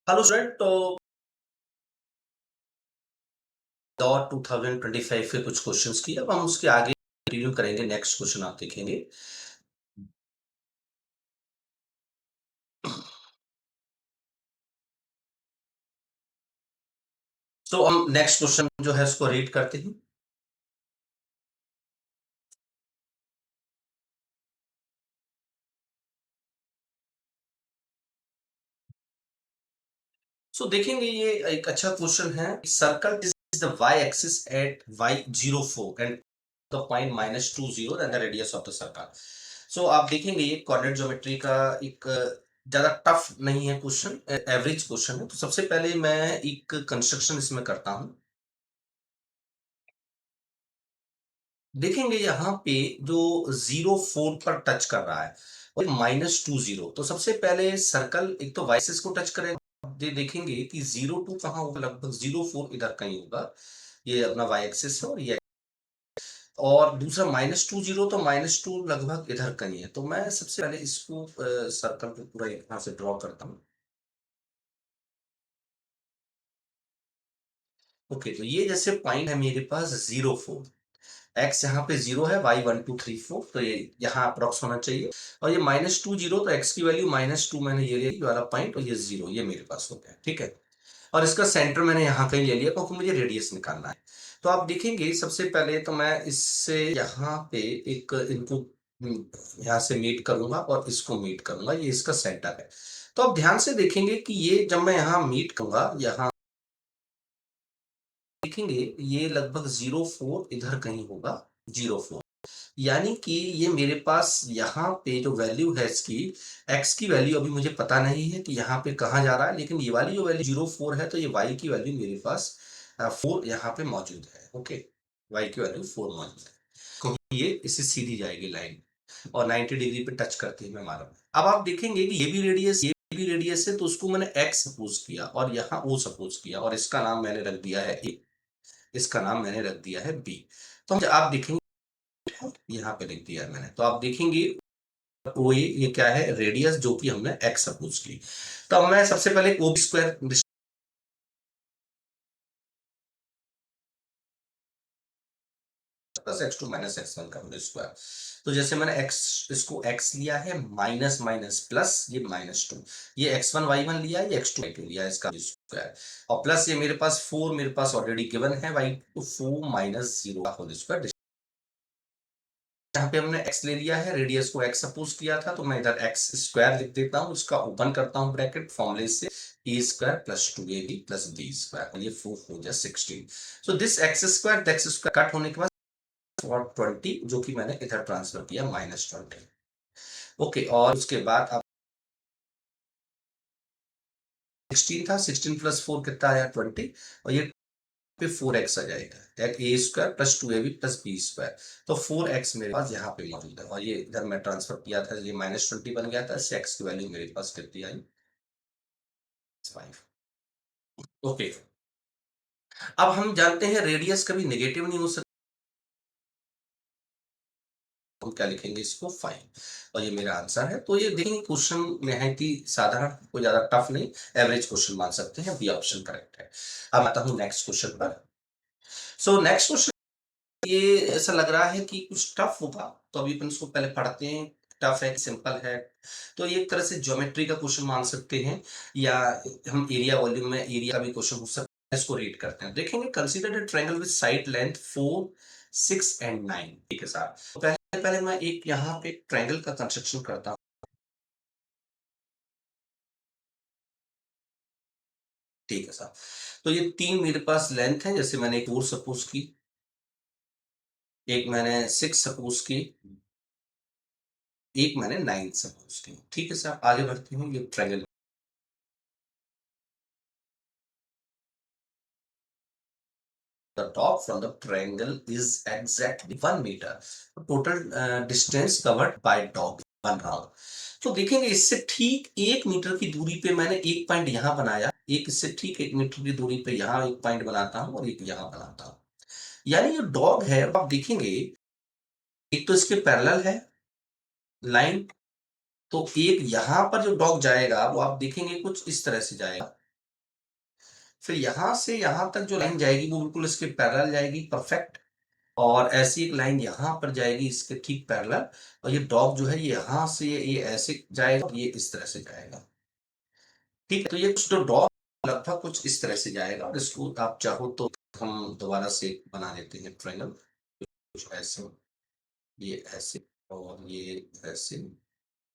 Hello student. तो दौर 2025 के कुछ क्वेश्चंस की अब हम उसके आगे कंटिन्यू करेंगे। नेक्स्ट क्वेश्चन आप देखेंगे। तो हम नेक्स्ट क्वेश्चन जो है उसको रीड करते हैं। सो देखेंगे, ये एक अच्छा क्वेश्चन है। Circle is the y axis at y04 and the point -20 and the radius of the circle. So आप देखेंगे ये कोऑर्डिनेट ज्योमेट्री का एक ज्यादा टफ नहीं है क्वेश्चन, एवरेज क्वेश्चन है। तो सबसे पहले मैं एक कंस्ट्रक्शन इसमें करता हूँ। देखेंगे यहाँ पे जो 04 पर टच कर रहा है और -20, तो सबसे पहले सर्कल एक तो वाइसेस को टच करेगा। देखेंगे कि 02 कहाँ होगा, लगभग 04 इधर कहीं होगा। ये अपना वाई एक्सिस है और ये, और दूसरा -20, तो -2 लगभग इधर कहीं है। तो मैं सबसे पहले इसको सर्कल को पूरा यहाँ से ड्रॉ करता हूँ। ओके, तो ये जैसे पॉइंट है मेरे पास 04, एक्स यहाँ पे 0 है, वाई 1 2 3 4, तो ये यहाँ अप्रोक्स होना चाहिए। और ये -20, तो एक्स की वैल्यू -2 मैंने ये ले ली वाला पॉइंट, और ये 0 ये मेरे पास हो गया। ठीक है, और इसका सेंटर मैंने यहाँ कहीं ले लिया क्योंकि मुझे रेडियस निकालना है। तो आप देखेंगे सबसे पहले तो मैं इससे यहाँ पे एक इनको यहाँ से मीट करूंगा और इसको मीट करूंगा, ये इसका सेंटर है। तो आप ध्यान से देखेंगे कि ये जब मैं यहाँ मीट करूंगा, यहाँ देखेंगे ये लगभग 04 इधर कहीं होगा, 04। यानी कि ये मेरे पास यहाँ पे जो वैल्यू है इसकी, एक्स की वैल्यू अभी मुझे पता नहीं है कि यहाँ पे कहाँ जा रहा है, लेकिन ये वाली जो वैल्यू 04 है, तो ये वाई की वैल्यू मेरे पास 4 यहाँ पे मौजूद है। ओके, वाई की वैल्यू 4 मौजूद है, क्योंकि ये इससे सीधी जाएगी लाइन और 90 डिग्री पे टच करती है, मैं मालूम है। अब आप देखेंगे कि ये भी रेडियस है, तो उसको मैंने एक्स सपोज किया और यहाँ ओ सपोज किया, और इसका नाम मैंने रख दिया है ए, इसका नाम मैंने रख दिया है बी। तो आप देखेंगे यहाँ पे लिख दिया है मैंने, तो आप देखेंगे वो ये क्या है, रेडियस, जो कि हमने एक्स सपोज की। तो अब मैं सबसे पहले O square plus x2 - x1 का होल स्क्वायर। तो जैसे मैंने एक्स, इसको एक्स लिया है, माइनस माइनस प्लस, ये -2, ये x1 y1 लिया है, ये x2 y2 लिया है, इसका स्क्वायर, और प्लस ये मेरे पास 4 मेरे पास ऑलरेडी गिवन है, y4 -0 का होल स्क्वायर। यहाँ पे हमने x ले लिया है, रेडियस को x सपोज किया था, तो मैं इधर x स्क्वायर लिख देता हूँ, इसका ओपन करता हूँ ब्रैकेट फॉर्मूले से, ए स्क्वायर प्लस 2ab प्लस बी स्क्वायर, ये 4 हो जाए 16। So this x square cut होने के बाद और 20, जो कि मैंने इधर ट्रांसफर किया -20। ओके, और उसके बाद अब 16 था, 16 प्लस 4 कितना आया, 20, और ये पे 4x आ जाएगा, ए स्क्वायर प्लस 2ab प्लस बी स्क्वायर। तो 4x मेरे पास यहाँ पे मौजूद है, और ये इधर मैं ट्रांसफर किया था, ये -20 बन गया था, इससे x की वैल्यू मेरे पास कितनी आई, 5। ओके, अब हम जानते हैं रेडियस कभी नेगेटिव नहीं हो सकता, हम क्या लिखेंगे इसको, 5, और ये मेरा आंसर है। तो ये देखेंगे क्वेश्चन निहायत ही साधारण, कोई ज्यादा टफ नहीं, एवरेज क्वेश्चन मान सकते हैं, बी ऑप्शन करेक्ट है। अब आता हूँ नेक्स्ट क्वेश्चन पर। सो नेक्स्ट क्वेश्चन, ये ऐसा लग रहा है कि कुछ टफ होगा, तो अभी अपन इसको पहले पढ़ते हैं। टफ है, सिंपल है, तो ये एक तरह से ज्योमेट्री का क्वेश्चन मान सकते हैं, या हम एरिया वॉल्यूम में एरिया का भी क्वेश्चन हो सकता है। इसको रीड करते हैं, देखेंगे consider a triangle with side length 4 6 and 9 के साथ। तो पहले पहले मैं एक यहाँ पे ट्रायंगल का कंस्ट्रक्शन करता हूँ। ठीक है साहब, तो ये 3 मेरे पास लेंथ है, जैसे मैंने एक 4 सपोज की, एक मैंने 6 सपोज की, एक मैंने 9 सपोज की। ठीक है साहब, आगे बढ़ते हैं। ये triangle, the top from the triangle is exactly 1 meter. Total distance covered by dog 1 round. तो देखेंगे इससे ठीक 1 मीटर की दूरी पे मैंने एक पॉइंट यहाँ बनाया, एक इससे ठीक 1 मीटर की दूरी पे यहाँ एक पॉइंट बनाता हूँ और एक यहाँ बनाता हूँ। यानी ये डॉग है, आप देखेंगे एक तो इसके पैरेलल है लाइन, तो एक यहाँ पर जो डॉग जाएगा वो आप देखेंगे कुछ इस तरह से जाएगा, फिर यहां से यहां तक जो लाइन जाएगी वो बिल्कुल इसके पैरेलल जाएगी, परफेक्ट। और ऐसी एक लाइन यहां पर जाएगी इसके ठीक पैरेलल। और ये डॉग जो है ये यहां से ये ऐसे जाएगा, ये इस तरह से जाएगा। ठीक है, तो ये कुछ जो डॉग लगभग कुछ इस तरह से जाएगा। और इसको आप चाहो तो हम दोबारा से बना देते हैं ट्रायंगल, कुछ ऐसे, ये ऐसे, और ये ऐसे,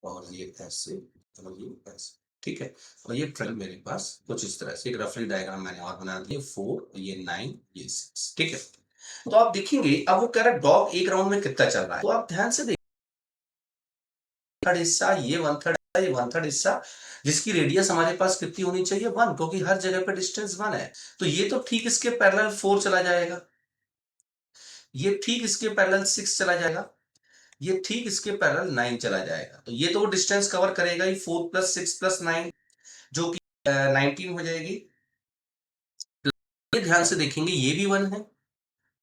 और ये ऐसे, और ये ऐसे। ठीक है, और ये ट्रेल मेरे पास कुछ इस तरह से एक रफली डायग्राम मैंने और बना दिया, 4, ये 9, ये 6। ठीक है, तो आप देखेंगे अब वो कह रहा है डॉग एक राउंड में कितना चल रहा है। तो आप ध्यान से देखिए, थर्ड हिस्सा, ये वन थर्ड, ये वन थर्ड हिस्सा, जिसकी रेडियस हमारे पास कितनी होनी चाहिए, 1, क्योंकि हर जगह पे डिस्टेंस 1 है। तो ये तो ठीक इसके पैरेलल 4 चला जाएगा, ये ठीक इसके पैरेलल 6 चला जाएगा, ये ठीक इसके पैरेलल 9 चला जाएगा। तो ये तो वो डिस्टेंस कवर करेगा ही, 4 प्लस 6 प्लस 9, जो कि 19 हो जाएगी। ये ध्यान से देखेंगे, ये भी 1 है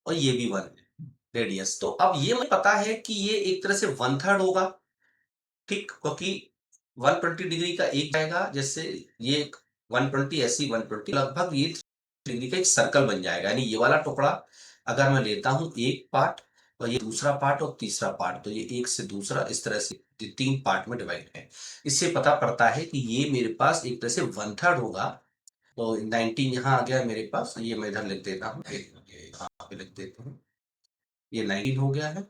और ये भी 1 है रेडियस। तो अब ये मुझे पता है कि ये एक तरह से 1/3 होगा। ठीक, क्योंकि 120 डिग्री का एक जाएगा, जैसे ये 120, ऐसी 120, लगभग ये डिग्री का एक सर्कल बन जाएगा। यानी ये वाला टुकड़ा अगर मैं लेता हूं एक पार्ट, और ये दूसरा पार्ट और तीसरा पार्ट, तो ये एक से दूसरा इस तरह से 3 पार्ट में डिवाइड है। इससे पता पड़ता है कि ये मेरे पास एक तरह से 1/3 होगा। तो 19 यहाँ आ गया मेरे पास, ये मैं इधर लिख देता हूँ, यहाँ पे लिख देता हूँ, ये 19 हो गया है।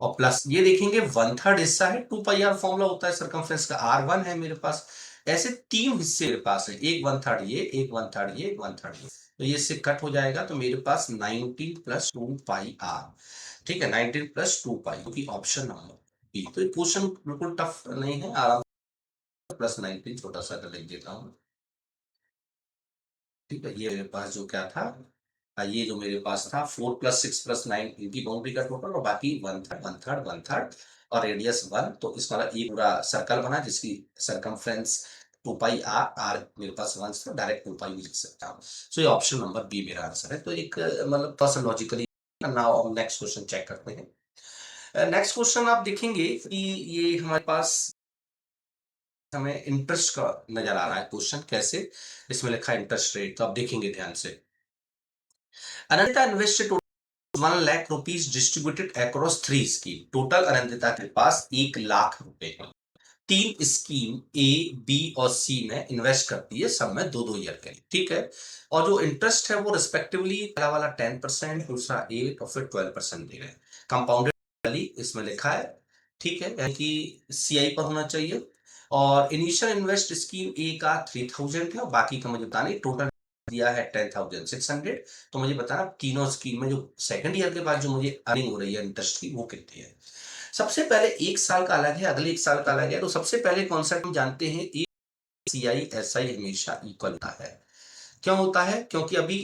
और प्लस ये देखेंगे 1/3 हिस्सा है, 2 पाई आर फॉर्मूला होता है सरकमफ्रेंस का, R1 है मेरे पास। ऐसे 3 हिस्से मेरे पास है, एक 1/3 ये, एक 1/3 ये, एक 1/3 ये। तो ये इससे कट हो जाएगा, तो मेरे पास 19 प्लस 2 पाई आर। ठीक है, 19 प्लस 2 पाई, क्योंकि ऑप्शन नंबर बी। तो ये क्वेश्चन बिल्कुल टफ नहीं है, आराम से प्लस 19 छोटा सा लिख देता हूँ। ठीक है, ये मेरे पास जो क्या था, ये जो मेरे पास था 4 प्लस 6 प्लस 9, इनकी बाउंड्री का टोटल, और बाकी 1/3 1/3 1/3, और रेडियस 1। तो इस वाला ये पूरा सर्कल बना, जिसकी सरकमफ्रेंस 2 पाई आर, आर मेरे पास 1, तो डायरेक्ट 2 पाई भी लिख सकता हूँ। सो ये ऑप्शन नंबर बी मेरा आंसर है। तो एक मतलब थोड़ा सा लॉजिकली। नाउ हम नेक्स्ट क्वेश्चन चेक करते हैं। नेक्स्ट क्वेश्चन आप देखेंगे कि ये हमारे पास हमें इंटरेस्ट का नजर आ रहा है क्वेश्चन। कैसे, इसमें लिखा है इंटरेस्ट रेट, तो आप देखेंगे ध्यान से। Ananta invested 1 lakh rupees distributed across 3 scheme. Total Anantita के पास 1 लाख रुपए है। 3 स्कीम ए, बी और सी में इन्वेस्ट करती है, सब में 2-2 ईयर के लिए। ठीक है, और जो इंटरेस्ट है वो रिस्पेक्टिवली पहला वाला 10%, दूसरा 8 और फिर 12% दे रहे हैं। कंपाउंडेड वाली इसमें लिखा है। ठीक है, यानी कि सीआई पर होना चाहिए। और इनिशियल इन्वेस्ट स्कीम ए का 3000 है, और बाकी का मुझे बताना, टोटल दिया है 10,600। तो मुझे बताना तीनों स्कीम में जो सेकंड ईयर के बाद जो मुझे अर्निंग हो रही है इंटरेस्ट की, वो कितनी है। सबसे पहले 1 साल का अलग है, अगले 1 साल का अलग है। तो सबसे पहले कॉन्सेप्ट हम जानते हैं, सीआई एसआई हमेशा इक्वल होता है। क्यों होता है, क्योंकि अभी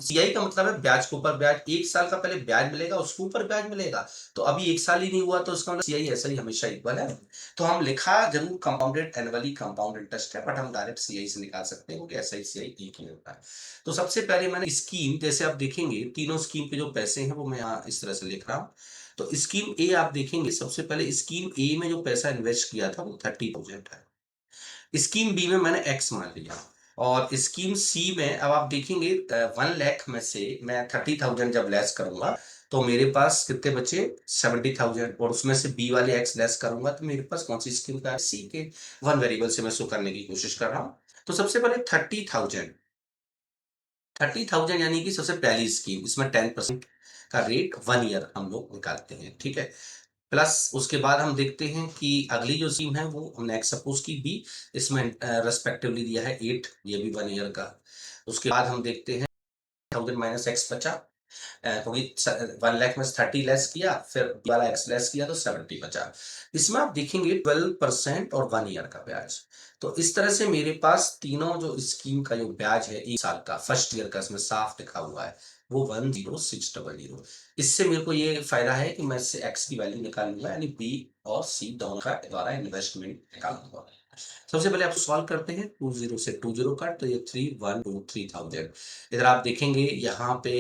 सीआई का मतलब है ब्याज के ऊपर ब्याज। 1 साल का पहले ब्याज मिलेगा, उसके ऊपर ब्याज मिलेगा। तो अभी 1 साल ही नहीं हुआ, तो उसका मतलब सीआई एसआई हमेशा इक्वल है। तो हम लिखा जरूर कंपाउंडेड एनुअली कंपाउंड इंटरेस्ट है, बट हम डायरेक्ट सीआई से निकाल सकते हैं, क्योंकि एसआई सीआई एक ही होता है। तो सबसे पहले मैंने स्कीम, जैसे आप देखेंगे तीनों स्कीम के जो पैसे हैं वो मैं यहाँ इस तरह से लिख रहा हूँ। तो स्कीम ए आप देखेंगे, सबसे पहले स्कीम ए में जो पैसा इन्वेस्ट किया था वो 30,000 है। स्कीम बी में मैंने एक्स मान लिया। और स्कीम सी में अब आप देखेंगे 1 लाख में से मैं 30,000 जब लेस करूंगा, तो मेरे पास कितने बचे, 70,000। और उसमें से बी वाले एक्स लेस करूंगा, तो मेरे पास कौन सी स्कीम का है, सी के। 1 वेरिएबल से मैं शो करने की कोशिश कर रहा हूँ। तो सबसे पहले 30,000, 30,000 यानी कि सबसे पहली स्कीम, इसमें 10% का रेट 1 ईयर हम लोग निकालते हैं। ठीक है, प्लस उसके बाद हम देखते हैं कि अगली जो स्कीम है वो हमने एक्स सपोज की बी, इसमें रेस्पेक्टिवली दिया है 8, ये भी 1 ईयर का। उसके बाद हम देखते हैं 1000 माइनस एक्स बचा, क्योंकि 1 लाख में से 30 लेस किया, फिर वाला एक्स लेस किया, तो 70 बचा। इसमें आप देखेंगे 12% और 1 ईयर का ब्याज। तो इस तरह से मेरे पास तीनों जो स्कीम का जो ब्याज है 1 साल का, फर्स्ट ईयर का, इसमें साफ लिखा हुआ है, वो 10600। इससे मेरे को ये फायदा है कि मैं इससे एक्स की वैल्यू निकालूंगा, यानी बी और सी दोनों का द्वारा इन्वेस्टमेंट निकालूंगा। सबसे पहले आप सॉल्व करते हैं, 20 से 20 काट, तो ये 3,123,000। इधर आप देखेंगे यहाँ पे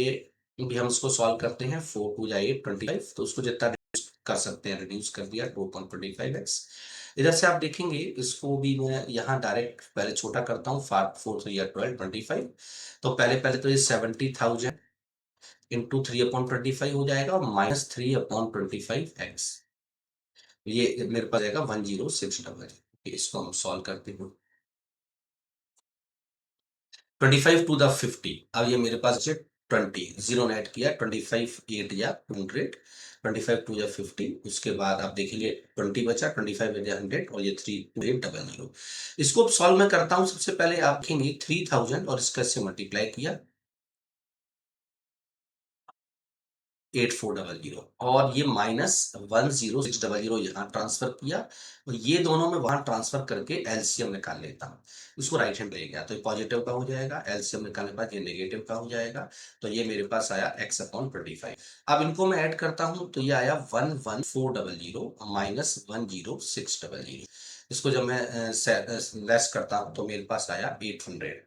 भी हम इसको सॉल्व करते हैं, 4 2 8 25, तो उसको जितना reduce कर सकते हैं रिड्यूस कर दिया, 2.25x। इधर से आप देखेंगे इसको भी मैं यहाँ डायरेक्ट पहले छोटा करता हूँ, 4 3 12 25। तो पहले पहले तो ये 70,000 इंटू 3/25 हो जाएगा और -3/25x, ये मेरे पास आएगा 10600। इसको हम सॉल्व करते हैं। 25 to the 50, अब ये मेरे पास है 20, जीरो ने ऐड किया, 25 8 या 100, 25 to the 50। उसके बाद आप देखेंगे 20 बचा, 25 8 100 और ये 32800। इसको अब सॉल्व मैं करता हूँ। सबसे पहले आप देखेंगे 3000 और इसका से मल्टीप्लाई किया 8400 और ये -10600 यहाँ ट्रांसफर किया, और ये दोनों में वहां ट्रांसफर करके एलसीएम निकाल लेता हूँ। इसको राइट हैंड ले गया तो ये पॉजिटिव का हो जाएगा, एलसीएम निकालने के बाद ये नेगेटिव का हो जाएगा। तो ये मेरे पास आया x/25। अब इनको मैं ऐड करता हूँ तो ये आया 11400 -10600। इसको जब मैं लेस करता हूँ तो मेरे पास आया 800।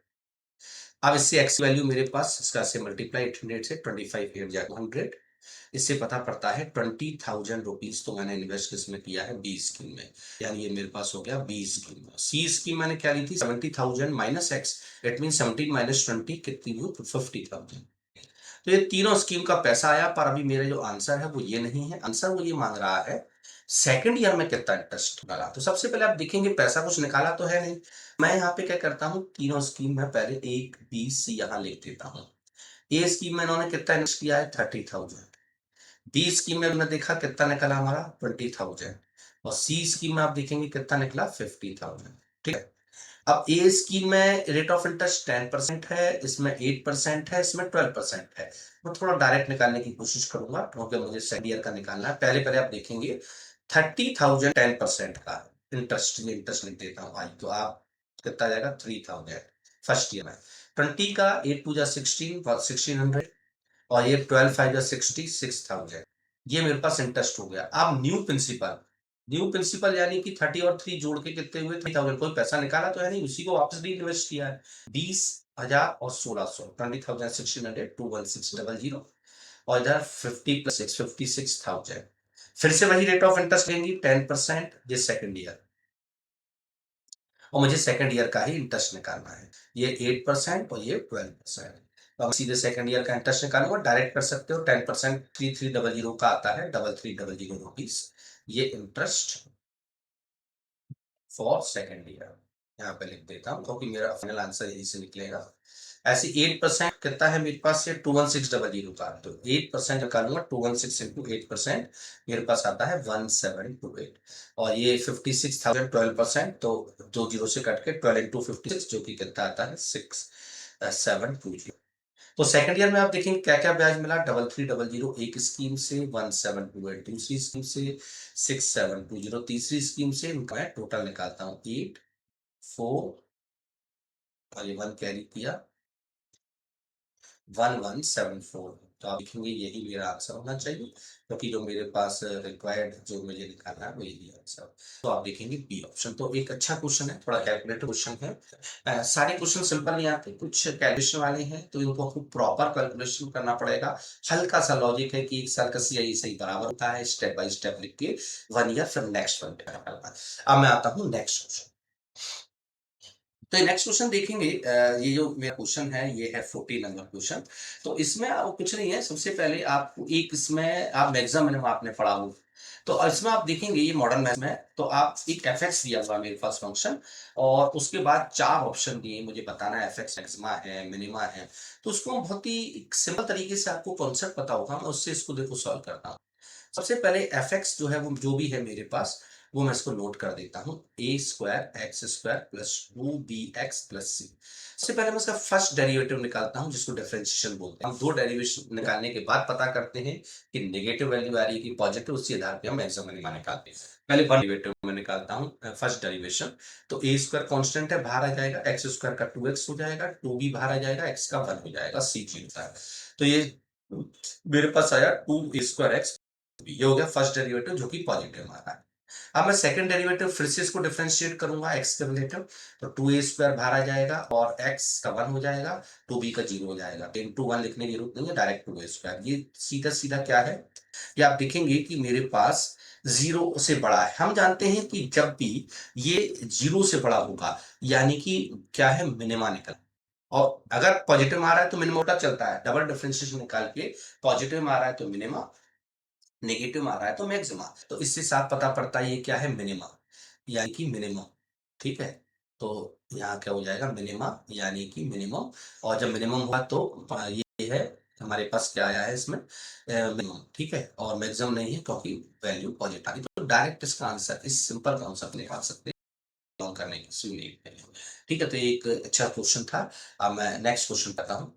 अब इससे एक्स वैल्यू मेरे पास, इसका से मल्टीप्लाई 800 से 25 8 जा 100, इससे पता पड़ता है 20,000 रुपीज तो मैंने इन्वेस्ट किसमें किया है, बी स्कीम में। यानी ये मेरे पास हो गया बी स्कीम में। सी स्कीम मैंने क्या ली थी, 70,000 माइनस एक्स, इट मीन 17 -20 कितनी हुई, 50,000। तो ये तीनों स्कीम का पैसा आया, पर अभी मेरा जो आंसर है वो ये नहीं है। आंसर वो ये मांग रहा है सेकंड ईयर में कितना इंटरेस्ट डाला। तो सबसे पहले आप देखेंगे पैसा कुछ निकाला तो है नहीं। मैं यहाँ पे क्या करता हूँ, तीनों स्कीम में पहले एक 20 यहाँ लिख देता हूँ। ए स्कीम में इन्होंने कितना इन्वेस्ट किया है, 30,000। बी स्कीम में हमने देखा कितना निकला हमारा, 20,000। और सी स्कीम में आप देखेंगे कितना निकला, 50,000। ठीक है। अब ए स्कीम में रेट ऑफ इंटरेस्ट 10% है, इसमें 8% है, इसमें 12% है। मैं थोड़ा डायरेक्ट निकालने की कोशिश करूंगा क्योंकि मुझे सेकंड ईयर का निकालना है। पहले पहले आप देखेंगे 30,000 10% का इंटरेस्ट, इंटरेस्ट लिख देता हूँ भाई, तो आप कितना आ जाएगा, 3,000 फर्स्ट ईयर में। 20 का 8 2 16, 1600, और ये 12 5 60, 6,000। ये मेरे पास इंटरेस्ट हो गया। अब न्यू प्रिंसिपल, न्यू प्रिंसिपल यानी कि 30 और 3 जोड़ के कितने हुए, 3,000। कोई पैसा निकाला तो है नहीं, उसी को वापस री इन्वेस्ट किया है। 20,000 और 1600, 20,000 1600 21600, और इधर 50 + 6 56,000। फिर से वही रेट ऑफ इंटरेस्ट लेंगी 10%, ये सेकंड ईयर, और मुझे सेकंड ईयर का ही इंटरेस्ट निकालना है। ये 8% और ये 12%। तो अब सीधे सेकंड ईयर का इंटरेस्ट निकालूंगा, डायरेक्ट कर सकते हो। 10% 3300 का आता है, 3300 रुपीज, ये इंटरेस्ट फॉर सेकंड ईयर। यहाँ पे लिख देता हूँ क्योंकि मेरा फाइनल आंसर यही से निकलेगा। ऐसे 8% कितना है मेरे पास, ये 21600 का। तो 8% निकालूंगा, 216 इंटू 8%, मेरे पास आता है 1728। और ये 56,000 12%, तो 2 जीरो से कट के 12 इंटू 56, जो कि कितना आता है 6720। तो सेकंड ईयर में आप देखेंगे क्या क्या ब्याज मिला, 3300 एक स्कीम से, 1728 दूसरी स्कीम से, 6720 तीसरी स्कीम से। मैं टोटल निकालता हूँ 8 4 और ये 1 कैरी किया, 1174। तो आप देखेंगे यही मेरा आंसर होना चाहिए, क्योंकि जो मेरे पास रिक्वायर्ड जो मुझे निकालना है वो यही आंसर। तो आप देखेंगे बी ऑप्शन। तो एक अच्छा क्वेश्चन है, थोड़ा कैलकुलेटर क्वेश्चन है। सारे क्वेश्चन सिंपल नहीं आते, कुछ कैलकुलेशन वाले हैं, तो इनको आपको प्रॉपर कैलकुलेशन करना पड़ेगा। हल्का सा लॉजिक है कि एक सर्कस यही सही बराबर होता है, स्टेप बाय स्टेप लिख के 1 ईयर फिर नेक्स्ट 1 ईयर। अब मैं आता हूँ नेक्स्ट क्वेश्चन। तो नेक्स्ट क्वेश्चन देखेंगे, ये जो मेरा क्वेश्चन है ये है 40 नंबर क्वेश्चन। तो इसमें कुछ नहीं है, सबसे पहले आपको एक, इसमें आप मैक्सिमम मिनिमम आपने पढ़ा हो, तो इसमें आप देखेंगे ये मॉडर्न मैथ में है, तो आप एक एफएक्स दिया हुआ मेरे पास फंक्शन, और उसके बाद 4 ऑप्शन दिए, मुझे बताना है एफएक्स मैक्सिमा है, मिनिमा है। तो उसको हम बहुत ही सिंपल तरीके से, आपको कॉन्सेप्ट पता होगा, मैं उससे इसको देखो सॉल्व करता हूँ। सबसे पहले एफ एक्स जो है वो जो भी है मेरे पास, वो मैं इसको नोट कर देता हूँ, a square x square plus 2bx plus c. सबसे पहले मैं इसका फर्स्ट डेरिवेटिव निकालता हूँ, जिसको डिफरेंशिएशन बोलते हैं। हम 2 डेरिवेशन निकालने के बाद पता करते हैं कि नेगेटिव वैल्यू आ रही है कि पॉजिटिव, उसी आधार पे हम मैक्सिमम मिनिमम निकालते हैं। पहले वन डेरिवेटिव में निकालता हूँ, फर्स्ट डेरिवेशन। तो ए स्क्वायर कॉन्स्टेंट है, बाहर आ जाएगा, एक्स स्क्वायर का 2x हो जाएगा, 2b बाहर आ जाएगा, एक्स का 1 हो जाएगा, सी जीरो है। तो ये मेरे पास आया 2a² ये हो गया फर्स्ट डेरिवेटिव, जो कि पॉजिटिव आ रहा है। अब मैं सेकंड डेरिवेटिव फिर से इसको डिफरेंशिएट करूंगा, एक्स के रिलेटिव। तो 2a² बाहर आ जाएगा और एक्स का 1 हो जाएगा, 2b का 0 हो जाएगा। इंटू 1 लिखने की जरूरत नहीं है, डायरेक्ट 2a²। ये सीधा सीधा क्या है, ये आप देखेंगे कि मेरे पास जीरो से बड़ा है। हम जानते हैं कि जब भी ये जीरो से बड़ा होगा, यानी कि क्या है, मिनिमा निकल। और अगर पॉजिटिव में आ रहा है तो मिनिमा का चलता है, डबल डिफरेंशिएशन निकाल के पॉजिटिव में आ रहा है तो मिनिमा, नेगेटिव में आ रहा है तो मैक्सिमा। तो इससे साफ पता पड़ता है ये क्या है, मिनिमा, यानी कि मिनिमम। ठीक है, तो यहाँ क्या हो जाएगा, मिनिमा यानी कि मिनिमम। और जब मिनिमम हुआ तो ये है, हमारे पास क्या आया है इसमें, मिनिमम। ठीक है, और मैक्सिमम नहीं है क्योंकि वैल्यू पॉजिटिव आ रही। तो डायरेक्ट इसका आंसर इस सिंपल कॉन्सेप्ट निकाल सकते हैं belong करने की सुनिए। ठीक है, तो ये एक अच्छा क्वेश्चन था। अब मैं नेक्स्ट क्वेश्चन करता हूँ।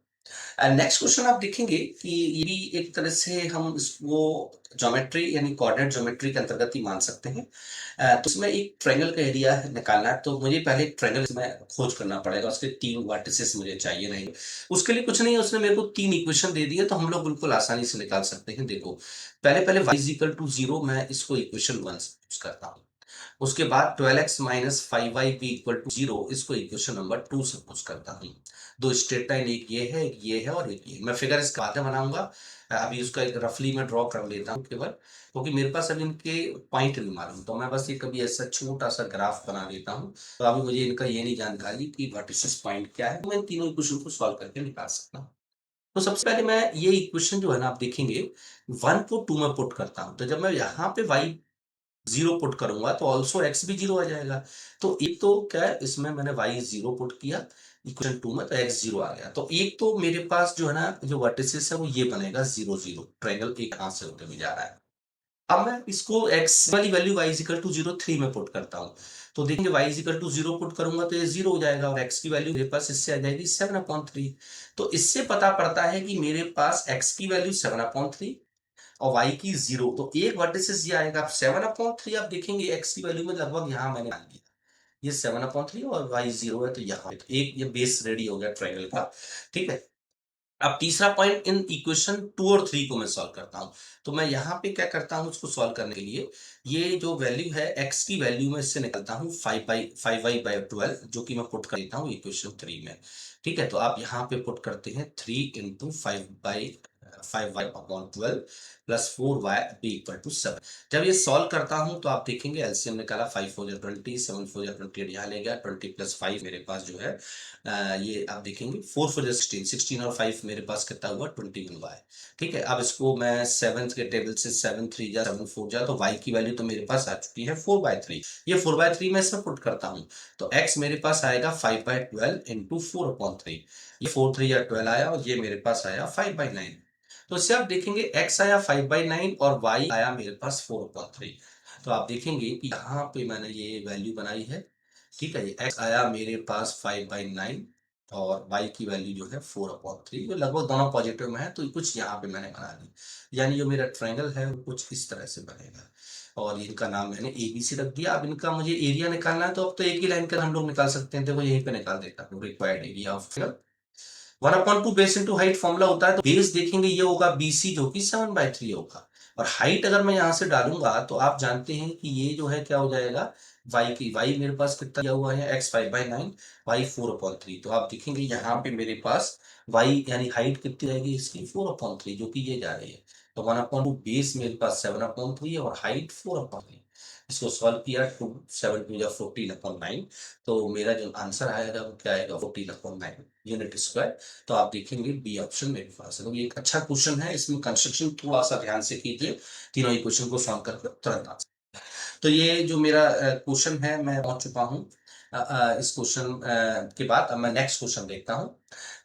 नेक्स्ट क्वेश्चन आप देखेंगे कि ये भी एक तरह से हम इसको ज्योमेट्री यानी कोऑर्डिनेट ज्योमेट्री के अंतर्गत ही मान सकते हैं। तो इसमें एक ट्रायंगल का एरिया निकालना है, तो मुझे पहले एक ट्रायंगल में खोज करना पड़ेगा, उसके 3 वर्टिसेस मुझे चाहिए नहीं। उसके लिए कुछ नहीं है, उसने मेरे को 3 इक्वेशन दे दी है, तो हम लोग बिल्कुल आसानी से निकाल सकते हैं। देखो, पहले पहले y इज इक्वल टू 0, मैं इसको इक्वेशन 1 यूज करता हूँ। उसके बाद 12x माइनस 5y भी इक्वल टू 0, इसको इक्वेशन नंबर 2 सपोज करता हूँ। दो स्ट्रेट लाइन, एक ये है, एक ये है और एक ये। मैं फिगर इसका बाद में बनाऊंगा, अभी उसका एक रफली मैं ड्रॉ कर लेता हूँ केवल, क्योंकि मेरे पास अभी इनके पॉइंट नहीं मालूम, तो मैं बस ये कभी ऐसा छोटा सा ग्राफ बना लेता हूँ। तो अभी मुझे इनका ये नहीं जानकारी कि वर्टिसेस पॉइंट क्या है, तो मैं इन तीनों इक्वेशन को सॉल्व करके निकाल सकता हूँ। तो सबसे पहले मैं ये इक्वेशन जो है ना, आप देखेंगे 1 को 2 में पुट करता हूँ, तो जब मैं यहाँ पे y 0 पुट करूंगा तो ऑल्सो x भी 0 आ जाएगा। तो एक तो क्या है, इसमें मैंने y 0 पुट किया इक्वेशन 2 में, तो x 0 आ गया। तो एक तो मेरे पास जो है ना, जो वर्टिसेस है वो ये बनेगा 0 0, ट्रायंगल एक हाथ से होते हुए जा रहा है। अब मैं इसको x वाली वैल्यू y इक्वल टू 0 3 में पुट करता हूँ, तो देखेंगे y इक्वल टू 0 पुट करूंगा तो ये 0 हो जाएगा, और x की वैल्यू मेरे पास इससे आ जाएगी 7/3। तो इससे पता पड़ता है कि मेरे पास x की वैल्यू 7/3 और y की 0, तो एक वर्टिसेस ये आएगा 7/3। आप देखेंगे x की वैल्यू में लगभग यहाँ मैंने मान लिया ये 7/3 और y 0 है, तो यहाँ तो एक ये बेस रेडी हो गया ट्रायंगल का। ठीक है, अब तीसरा पॉइंट, इन इक्वेशन 2 और 3 को मैं सॉल्व करता हूं। तो मैं यहाँ पे क्या करता हूँ, उसको सॉल्व करने के लिए ये जो वैल्यू है x की वैल्यू में इससे निकलता हूँ 5y/12, जो कि मैं पुट कर देता हूँ इक्वेशन 3 में। ठीक है, तो आप यहाँ पे पुट करते हैं 3 into 5y/12 plus 4y b equal to 7। जब ये सॉल्व करता हूं तो आप देखेंगे एलसीएम निकाला, 5 4 20, 7 4 28 यहाँ ले गया, 20 प्लस 5 मेरे पास जो है ये आप देखेंगे 4 4 16, 16 और 5 मेरे पास कितना हुआ, 21 हुआ है। ठीक है, अब इसको मैं सेवन्थ के टेबल से 7 3 जा 7 4 जा, तो y की वैल्यू तो मेरे पास आ चुकी है 4/3। ये 4/3 मैं इसमें पुट करता हूँ, तो x मेरे पास आएगा 5/12 इंटू 4/3। ये 4 3 या 12 आया, और ये मेरे पास आया 5/9। तो इससे आप देखेंगे x आया 5/9 और y आया मेरे पास 4/3। तो आप देखेंगे कि यहाँ पे मैंने ये वैल्यू बनाई है। ठीक है, x आया मेरे पास 5/9 और y की वैल्यू जो है 4/3, जो लगभग दोनों पॉजिटिव में है, तो कुछ यहाँ पे मैंने बना दी। यानी जो मेरा ट्रायंगल है वो कुछ इस तरह से बनेगा, और इनका नाम मैंने ABC रख दिया। अब इनका मुझे एरिया निकालना है, तो अब तो एक ही लाइन का हम लोग निकाल सकते हैं। देखो यहीं पे निकाल देता हूँ, required area of 1/2 base into height formula होता है, तो बेस देखेंगे ये होगा BC, जो कि 7/3 होगा। और हाइट अगर मैं यहां से डालूंगा तो आप जानते हैं कि ये जो है क्या हो जाएगा, y मेरे पास कितना दिया हुआ है, x 5/9, y 4/3। तो आप देखेंगे यहाँ पे मेरे पास y यानी हाइट कितनी रहेगी इसकी, 4/3, जो कि ये जा रही है। तो 1/2 बेस मेरे पास 7/3 और हाइट 4/3। इसको सॉल्व किया, 2 7 2 14/9, तो मेरा जो आंसर आएगा वो क्या आएगा, 14/9 यूनिट स्क्वायर। तो आप देखेंगे बी ऑप्शन मेरे पास है। तो ये एक अच्छा क्वेश्चन है, इसमें कंस्ट्रक्शन थोड़ा सा ध्यान से कीजिए, तीनों इक्वेशन को सॉल्व करके तुरंत आ। तो ये जो मेरा क्वेश्चन है मैं पहुंच चुका हूँ। इस क्वेश्चन के बाद अब मैं नेक्स्ट क्वेश्चन देखता हूँ।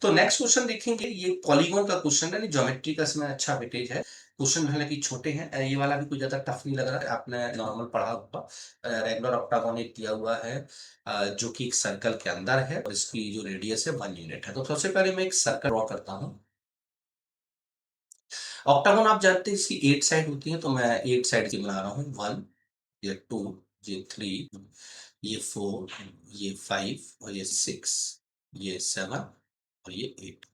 तो नेक्स्ट क्वेश्चन देखेंगे, ये पॉलीगॉन का क्वेश्चन है, ज्योमेट्री का इसमें अच्छा वेटेज है। क्वेश्चन हालांकि छोटे हैं, ये वाला भी कोई ज्यादा टफ नहीं लग रहा है, आपने नॉर्मल पढ़ा होगा। रेगुलर ऑक्टागोन एक दिया हुआ है, जो कि एक सर्कल के अंदर है, और इसकी जो रेडियस है 1 यूनिट है। तो सबसे पहले मैं एक सर्कल ड्रॉ करता हूँ। ऑक्टागोन आप जानते हैं इसकी 8 साइड होती है, तो मैं 8 साइड की बना रहा हूँ। 1, ये 2, ये 3, ये 4, ये 5 और ये 6, ये 7 और ये 8।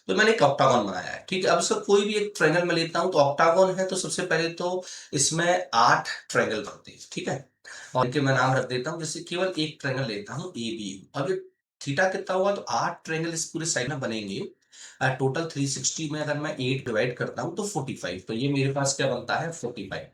तो मैंने एक ऑक्टागन बनाया है। ठीक है, अब सर कोई भी एक ट्रायंगल में लेता हूं, तो ऑक्टागन है तो सबसे पहले तो इसमें 8 ट्रायंगल बनते हैं। ठीक है, और इनके मैं नाम रख देता हूं, जैसे केवल एक ट्रायंगल लेता हूं ए बी। अब ये थीटा कितना हुआ, तो 8 ट्रायंगल इस पूरे साइड में बनेंगे। टोटल 360 में अगर मैं 8 डिवाइड करता हूं तो 45, तो ये मेरे पास क्या बनता है, 45।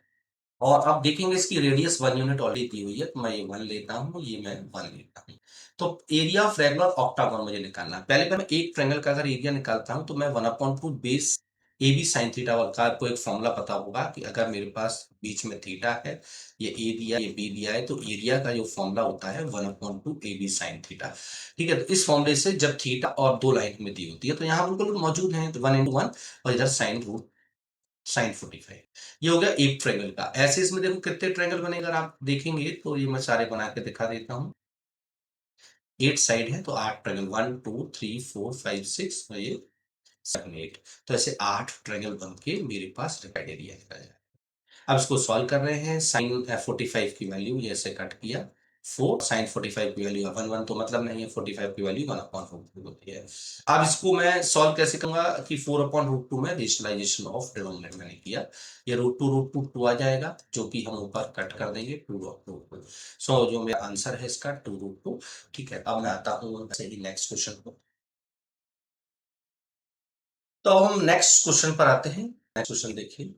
और आप देखेंगे इसकी रेडियस 1 यूनिट ऑलरेडी दी हुई है, तो मैं ये 1 लेता हूँ, ये मैं 1 लेता हूँ। तो एरिया ऑफ रेगुलर ऑक्टागोन मुझे निकालना है। पहले मैं एक ट्रायंगल का अगर एरिया निकालता हूँ तो मैं 1/2 base a b sine theta, और का आपको एक फॉर्मूला पता होगा कि अगर मेरे पास बीच में थीटा है, ये ए दिया ये बी दिया है, तो एरिया का जो फॉर्मूला होता है 1/2 ए बी साइन थीटा। ठीक है, तो इस फॉर्मूले से जब थीटा और दो लाइन में दी होती है तो यहाँ बिल्कुल मौजूद है, तो 1 × 1, और इधर साइन 45। ये हो गया एक ट्रायंगल का। ऐसे इसमें देखो कितने ट्रायंगल बने, अगर आप देखेंगे तो ये मैं सारे बना के दिखा देता हूँ। 8 साइड है तो 8 ट्रायंगल, 1 2 3 4 5 6, और ये 7 8। तो ऐसे 8 ट्रायंगल बन के मेरे पास रिक्वायर्ड एरिया निकल जाए। अब इसको सॉल्व कर रहे हैं। साइन 45 की वैल्यू ये ऐसे कट किया, 4 साइन 45 की वैल्यू 1 1, तो मतलब नहीं है, 45 की वैल्यू 1/√2 होती है। अब इसको मैं सॉल्व कैसे करूंगा कि 4/√2 में रेशनलाइजेशन ऑफ डिनोमिनेटर मैंने किया, ये √2 √2 2 आ जाएगा, जो कि हम ऊपर कट कर देंगे 2/√2। सो जो मेरा आंसर है इसका 2√2। ठीक है, अब मैं आता हूँ सही नेक्स्ट क्वेश्चन को। तो अब हम नेक्स्ट क्वेश्चन पर आते हैं। नेक्स्ट क्वेश्चन देखिए।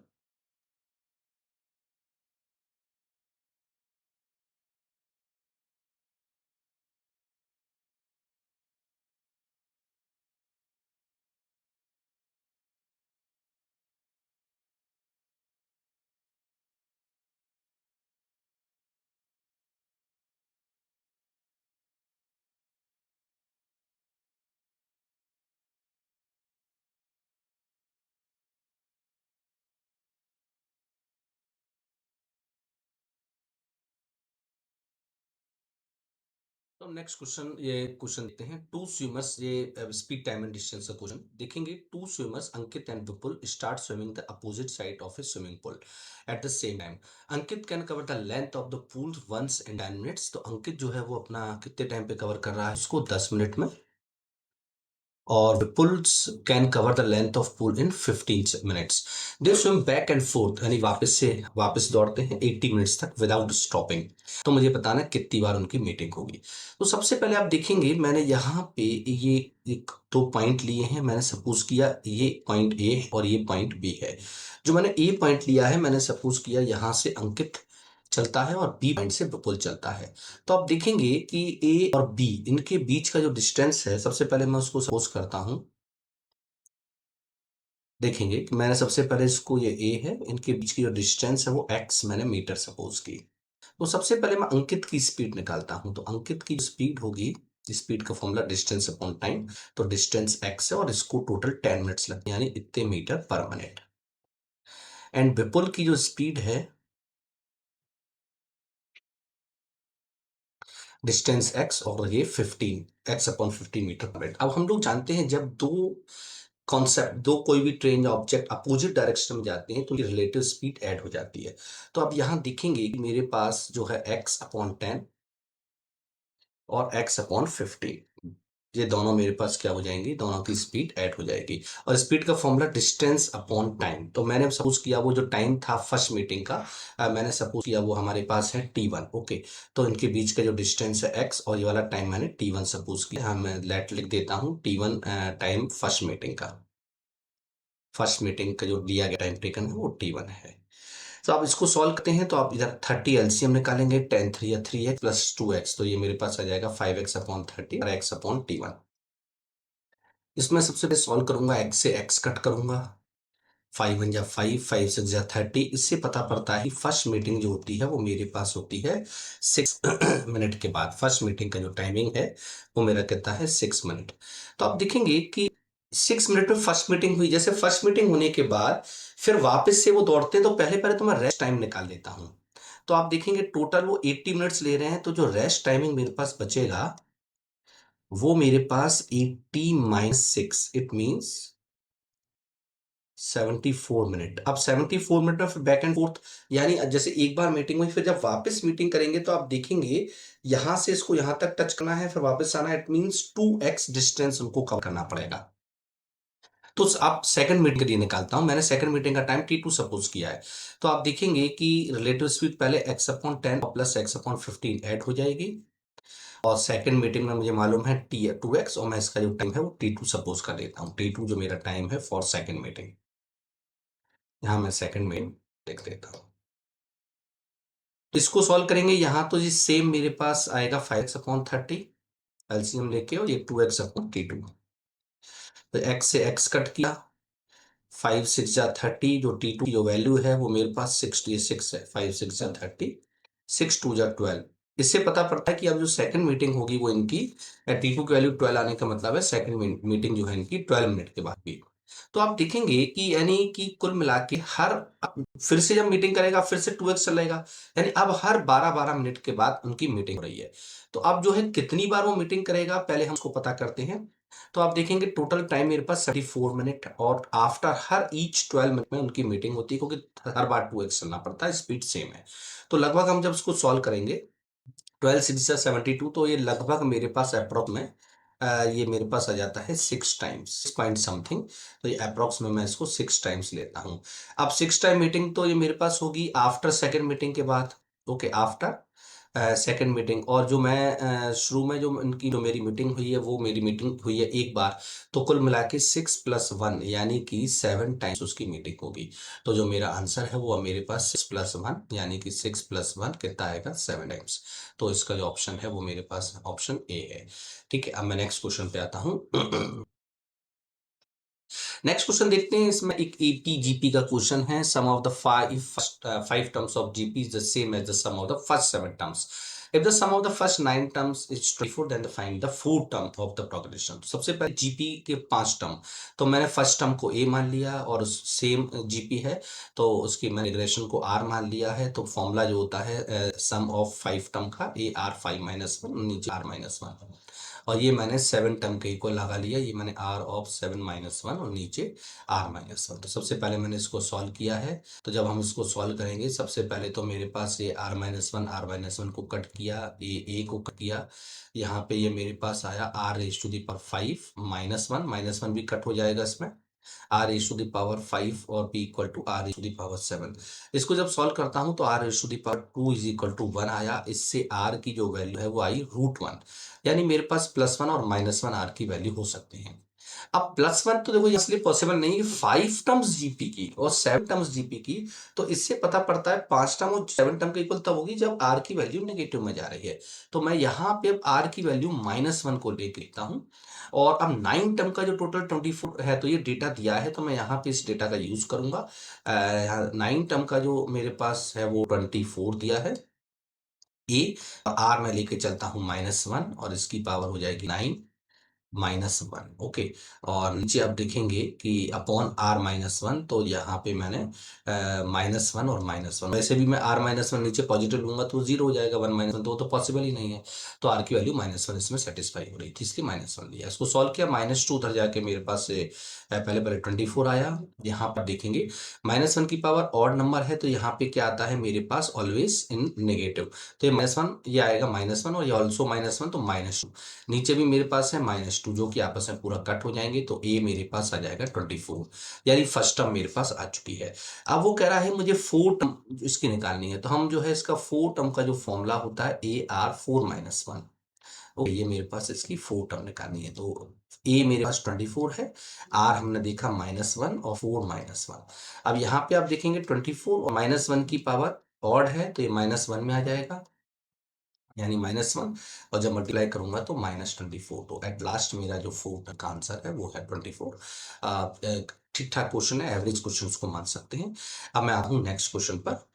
तो नेक्स्ट क्वेश्चन, ये क्वेश्चन देखते हैं। टू स्विमर्स, ये स्पीड टाइम एंड डिस्टेंस का क्वेश्चन देखेंगे। Two swimmers Ankit and Vipul start swimming the opposite side of a swimming pool at the same time. Ankit can cover the length of the pool once in 10 minutes. तो अंकित जो है वो अपना कितने time पे cover कर रहा है उसको, 10 मिनट में। और Vipul's can cover the length of pool in 15 minutes. They swim back and fourth, यानी वापस दौड़ते हैं 80 मिनट्स तक विदाउट स्टॉपिंग। तो मुझे बताना है कितनी बार उनकी मीटिंग होगी। तो सबसे पहले आप देखेंगे मैंने यहाँ पे ये एक दो पॉइंट लिए हैं। मैंने सपोज किया ये पॉइंट ए और ये पॉइंट बी है। जो मैंने ए पॉइंट लिया है, मैंने सपोज किया यहाँ से अंकित चलता है और बी पॉइंट से विपुल चलता है। तो आप देखेंगे कि ए और बी, इनके बीच का जो डिस्टेंस है, सबसे पहले मैं उसको सपोज करता हूं। देखेंगे कि मैंने सबसे पहले इसको, ये ए है, इनके बीच की जो डिस्टेंस है वो एक्स मैंने मीटर सपोज की। तो सबसे पहले मैं अंकित की स्पीड निकालता हूं। तो अंकित की स्पीड होगी, स्पीड का फॉर्मूला डिस्टेंस अपॉन टाइम। तो डिस्टेंस एक्स है और इसको टोटल 10 मिनट्स लगते हैं, यानी इतने मीटर पर मिनट। एंड विपुल की जो स्पीड है, डिस्टेंस एक्स और ये 15 x/15 मीटर पर मिनट। अब हम लोग जानते हैं जब दो कोई भी ट्रेन या ऑब्जेक्ट अपोजिट डायरेक्शन में जाते हैं तो उनकी रिलेटिव स्पीड ऐड हो जाती है। तो अब यहाँ देखेंगे कि मेरे पास जो है x/10 और x/15, ये दोनों मेरे पास क्या हो जाएंगी, दोनों की स्पीड ऐड हो जाएगी। और स्पीड का फॉर्मूला डिस्टेंस अपॉन टाइम। तो मैंने सपोज किया वो जो टाइम था फर्स्ट मीटिंग का, मैंने सपोज किया वो हमारे पास है t1। ओके, तो इनके बीच का जो डिस्टेंस है x, और ये वाला टाइम मैंने t1 सपोज किया। हाँ, मैं लेट लिख देता हूँ t1 टाइम फर्स्ट मीटिंग का। फर्स्ट मीटिंग का जो दिया गया टाइम टेकन है वो t1 है। तो आप इसको सॉल्व करते हैं तो आप इधर 30 एलसीएम निकालेंगे, 10 3 या 3x प्लस 2x, तो ये मेरे पास आ जाएगा 5x/30 और x/t1। इसमें सबसे पहले सॉल्व करूंगा, x से x कट करूंगा, 5 1 जा 5, 5 6 जा 30। इससे पता पड़ता है कि फर्स्ट मीटिंग जो होती है वो मेरे पास होती है 6 मिनट के बाद। फर्स्ट मीटिंग का जो टाइमिंग है वो मेरा कहता है 6 मिनट। तो आप देखेंगे कि 6 मिनट में फर्स्ट मीटिंग हुई। जैसे फर्स्ट मीटिंग होने के बाद फिर वापस से वो दौड़ते हैं, तो पहले पहले तो मैं रेस्ट टाइम निकाल लेता हूं। तो आप देखेंगे टोटल वो 80 मिनट्स ले रहे हैं, तो जो रेस्ट टाइमिंग मेरे पास बचेगा वो मेरे पास 80 - 6, इट मीन्स 74 मिनट। अब 74 मिनट में फिर बैक एंड फोर्थ, यानी जैसे एक बार मीटिंग हुई, फिर जब वापस मीटिंग करेंगे तो आप देखेंगे यहां से इसको यहां तक टच करना है, फिर वापस आना है। इट मीन्स 2x डिस्टेंस उनको कवर करना पड़ेगा। तो आप सेकंड मीटिंग के लिए निकालता हूं। मैंने सेकंड मीटिंग का टाइम t2 सपोज किया है। तो आप देखेंगे कि रिलेटिव स्पीड पहले x/10 और प्लस x/15 ऐड हो जाएगी। और सेकंड मीटिंग में मुझे मालूम है t2x, और मैं इसका जो टाइम है वो t2 सपोज कर देता हूँ। t2 जो मेरा टाइम है फॉर सेकंड मीटिंग, यहाँ मैं सेकंड में लिख देता हूँ। इसको सॉल्व करेंगे यहाँ तो जी सेम मेरे पास आएगा 5x/30 एलसीएम लेके, और ये 2x/T2। तो x से x कट किया, 5 6 जा 30, जो T2 की जो वैल्यू है वो मेरे पास 66 है। 5 6 जा 30, 6 2 जा 12। इससे पता पड़ता है कि अब जो सेकंड मीटिंग होगी वो इनकी T2 की वैल्यू 12 आने का मतलब है सेकंड मीटिंग जो है इनकी 12 मिनट के बाद भी। तो आप देखेंगे कि यानी कि कुल मिला के हर, फिर से जब मीटिंग करेगा फिर से 2x चलेगा, यानी अब हर 12 12 मिनट के बाद उनकी मीटिंग हो रही है। तो अब जो है कितनी बार वो मीटिंग करेगा पहले हम उसको पता करते हैं। तो आप देखेंगे टोटल टाइम मेरे पास 34 मिनट, और आफ्टर हर ईच 12 मिनट में उनकी मीटिंग होती है, क्योंकि हर बार 2x चलना पड़ता है, स्पीड सेम है। तो लगभग हम जब इसको सॉल्व करेंगे 12 6 जा 72, तो ये लगभग मेरे पास अप्रोक्स में ये मेरे पास आ जाता है 6 टाइम्स, 6 पॉइंट समथिंग। तो ये अप्रोक्स में मैं इसको 6 टाइम्स लेता हूँ। अब 6 टाइम मीटिंग तो ये मेरे पास होगी आफ्टर सेकेंड मीटिंग के बाद। Okay, after second meeting. और जो मैं शुरू में जो इनकी जो मेरी मीटिंग हुई है वो मेरी मीटिंग हुई है एक बार। तो कुल मिला के 6 + 1 यानी कि 7 टाइम्स उसकी मीटिंग होगी। तो जो मेरा आंसर है वो मेरे पास 6 + 1 यानी कि 6 + 1 कितना आएगा, 7 टाइम्स। तो इसका जो ऑप्शन है वो मेरे पास ऑप्शन ए है। ठीक है, अब मैं नेक्स्ट क्वेश्चन पे आता हूँ। नेक्स्ट क्वेश्चन देखते हैं, इसमें एक एपी जीपी का क्वेश्चन है। Sum of the five terms of GP is the same as the sum of the first 7 terms. If the sum of the first 9 terms is 24, then find the fourth term of the progression. सबसे पहले GP के 5 term, तो मैंने first term को ए मान लिया और same GP है, तो उसकी मैंने रिग्रेशन को आर मान लिया है। तो फॉर्मूला जो होता है सम ऑफ 5 टर्म का, ए आर 5 - 1, नीचे r - 1, और ये मैंने 7 टर्म के इक्वल लगा लिया। ये मैंने r ऑफ 7 - 1 और नीचे r - 1। तो सबसे पहले मैंने इसको सॉल्व किया है। तो जब हम इसको सॉल्व करेंगे, सबसे पहले तो मेरे पास ये r - 1 को कट किया, ए को कट किया। यहाँ पे ये मेरे पास आया r⁵ -1, -1 भी कट हो जाएगा इसमें, r⁵ और p इक्वल टू r⁵7। इसको जब सॉल्व करता हूं तो r⁵2 इज इक्वल टू 1 आया। इससे r की जो वैल्यू है वो आई √1, यानी मेरे पास +1 और -1 r की वैल्यू हो सकते हैं। अब +1 तो देखो इसलिए पॉसिबल नहीं है, 5 टर्म्स जीपी की और 7 टर्म्स जीपी की। तो इससे पता पड़ता है 5 टर्म और 7 टर्म के इक्वल तब होगी जब r की वैल्यू नेगेटिव में जा रही है। तो मैं यहाँ पे अब r की वैल्यू -1 को लेके लिखता हूँ। और अब 9 टर्म का जो टोटल 24 है, तो ये डेटा दिया है, तो मैं यहाँ पे इस डेटा का यूज करूंगा। यहाँ 9 टर्म का जो मेरे पास है वो 24 दिया है। ए, आर मैं लेके चलता हूँ -1 और इसकी पावर हो जाएगी 9 - 1। ओके, और नीचे आप देखेंगे कि अपॉन r - 1, तो यहाँ पे मैंने -1 और -1, वैसे भी मैं r - 1 नीचे पॉजिटिव लूंगा तो 0 हो जाएगा, 1 - 1 तो वो तो पॉसिबल ही नहीं है। तो r की वैल्यू -1 इसमें सेटिस्फाई हो रही थी, इसलिए -1 लिया। इसको सॉल्व किया, -2 उधर जाके मेरे पास से पहले पहले 24 आया। यहाँ पर देखेंगे -1 की पावर ऑड नंबर है, तो यहाँ पे क्या आता है मेरे पास ऑलवेज इन नेगेटिव। तो ये -1 ये आएगा -1 और ये ऑल्सो -1, तो -2। नीचे भी मेरे पास है -2, जो कि आपस में पूरा कट हो जाएंगे, तो ए मेरे पास आ जाएगा 24, यानी फर्स्ट टर्म मेरे पास आ चुकी है। अब वो कह रहा है मुझे 4 टर्म इसकी निकालनी है, तो हम जो है इसका 4 टर्म का जो फॉर्मूला होता है AR4 - 1। ओके, ये मेरे पास इसकी 4 टर्म निकालनी है। तो ए मेरे पास 24 है, आर हमने देखा -1 और 4 - 1। अब यहाँ पे आप देखेंगे 24 और -1 की पावर ऑड है, तो ये -1 में आ जाएगा, यानी -1, और जब मल्टीप्लाई करूंगा तो -24। तो एट लास्ट मेरा जो 4 का आंसर है वो है 24। ठीक ठाक क्वेश्चन है, एवरेज क्वेश्चन को मान सकते हैं। अब मैं आता हूँ नेक्स्ट क्वेश्चन पर।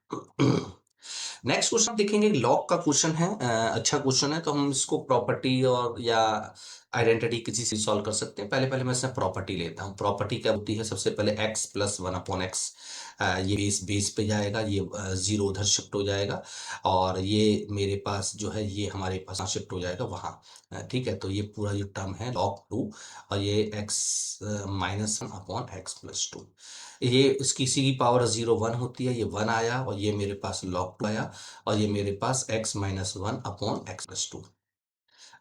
नेक्स्ट क्वेश्चन देखेंगे, लॉग का क्वेश्चन है। अच्छा क्वेश्चन है, तो हम इसको प्रॉपर्टी और या आइडेंटिटी किसी से सॉल्व कर सकते हैं। पहले पहले मैं इसमें प्रॉपर्टी लेता हूँ। प्रॉपर्टी क्या होती है, सबसे पहले x+1/x, ये बेस बेस पे जाएगा, ये 0 उधर शिफ्ट हो जाएगा, और ये मेरे पास जो है ये हमारे पास शिफ्ट हो जाएगा वहाँ। ठीक है, तो ये पूरा जो टर्म है log 2, और ये x-1/x+2, ये इसकी किसी की पावर 0 1 होती है, ये 1 आया, और ये मेरे पास log 2 आया, और ये मेरे पास x-1/x+2।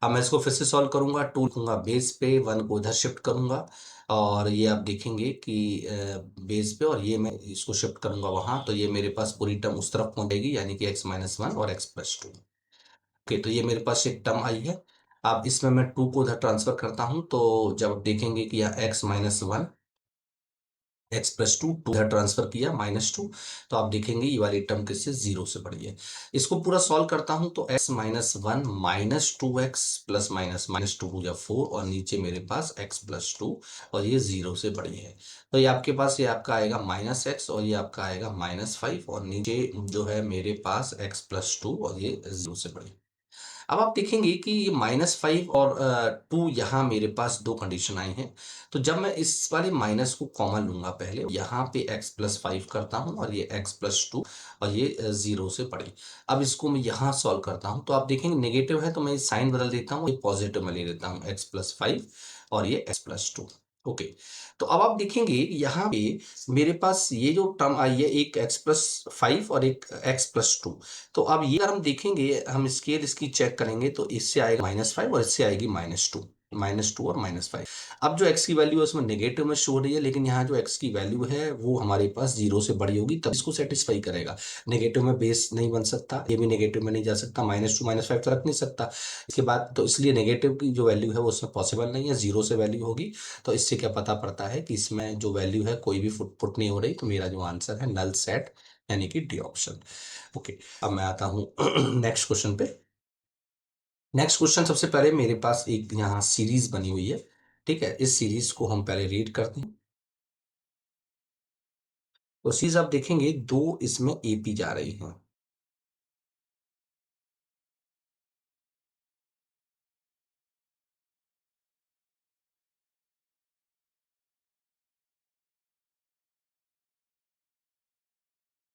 अब मैं इसको फिर से सॉल्व करूंगा, 2 लिखूंगा बेस पे, 1 को इधर शिफ्ट करूंगा, और ये आप देखेंगे कि बेस पे, और ये मैं इसको शिफ्ट करूंगा वहां, तो ये मेरे पास पूरी टर्म उस तरफ पहुंचेगी, यानी कि x-1 और x+2। ओके, तो ये मेरे पास एक टर्म आई है। अब इसमें मैं 2 को उधर ट्रांसफर करता हूँ, तो जब आप देखेंगे कि यहाँ x-1 x plus two two इधर ट्रांसफर किया -2, तो आप देखेंगे ये वाली टर्म किससे 0 से बड़ी है। इसको पूरा सॉल्व करता हूं तो x-1 -2x प्लस माइनस -2 हो जाए 4 और नीचे मेरे पास x प्लस 2 और ये 0 से बड़ी है। तो ये आपके पास ये आपका आएगा -x और ये आपका आएगा -5 और नीचे जो है मेरे पास x प्लस 2 और ये 0 से बड़ी। अब आप देखेंगे कि ये -5 और 2 यहाँ मेरे पास दो कंडीशन आई हैं। तो जब मैं इस वाले माइनस को कॉमन लूंगा पहले यहाँ पे x प्लस 5 करता हूँ और ये x प्लस 2 और ये 0 से बड़ी। अब इसको मैं यहाँ सॉल्व करता हूँ तो आप देखेंगे नेगेटिव है तो मैं साइन बदल देता हूँ, ये पॉजिटिव में ले लेता हूँ x प्लस 5 और ये x प्लस 2। ओके, तो अब आप देखेंगे यहाँ पे मेरे पास ये जो टर्म आई है एक x प्लस 5 और एक x प्लस 2। तो अब ये अगर हम देखेंगे, हम स्केल इसकी चेक करेंगे तो इससे आएगा -5 और इससे आएगी -2 और -5। अब जो x की वैल्यू है उसमें नेगेटिव में शो हो रही है, लेकिन यहाँ जो x की वैल्यू है वो हमारे पास 0 से बड़ी होगी तब इसको सेटिस्फाई करेगा। नेगेटिव में बेस नहीं बन सकता, ये भी नेगेटिव में नहीं जा सकता, -2 -5 तो रख नहीं सकता। इसके बाद तो इसलिए नेगेटिव की जो वैल्यू है वो उसमें पॉसिबल नहीं है, 0 से वैल्यू होगी। तो इससे क्या पता पड़ता है कि इसमें जो वैल्यू है कोई भी फुट नहीं हो रही, तो मेरा जो आंसर है नल सेट यानी कि डी ऑप्शन। ओके, अब मैं आता हूँ नेक्स्ट क्वेश्चन पे। नेक्स्ट क्वेश्चन सबसे पहले मेरे पास एक यहाँ सीरीज बनी हुई है, ठीक है, इस सीरीज को हम पहले रीड करते हैं। तो सीरीज आप देखेंगे दो इसमें एपी जा रही हैं,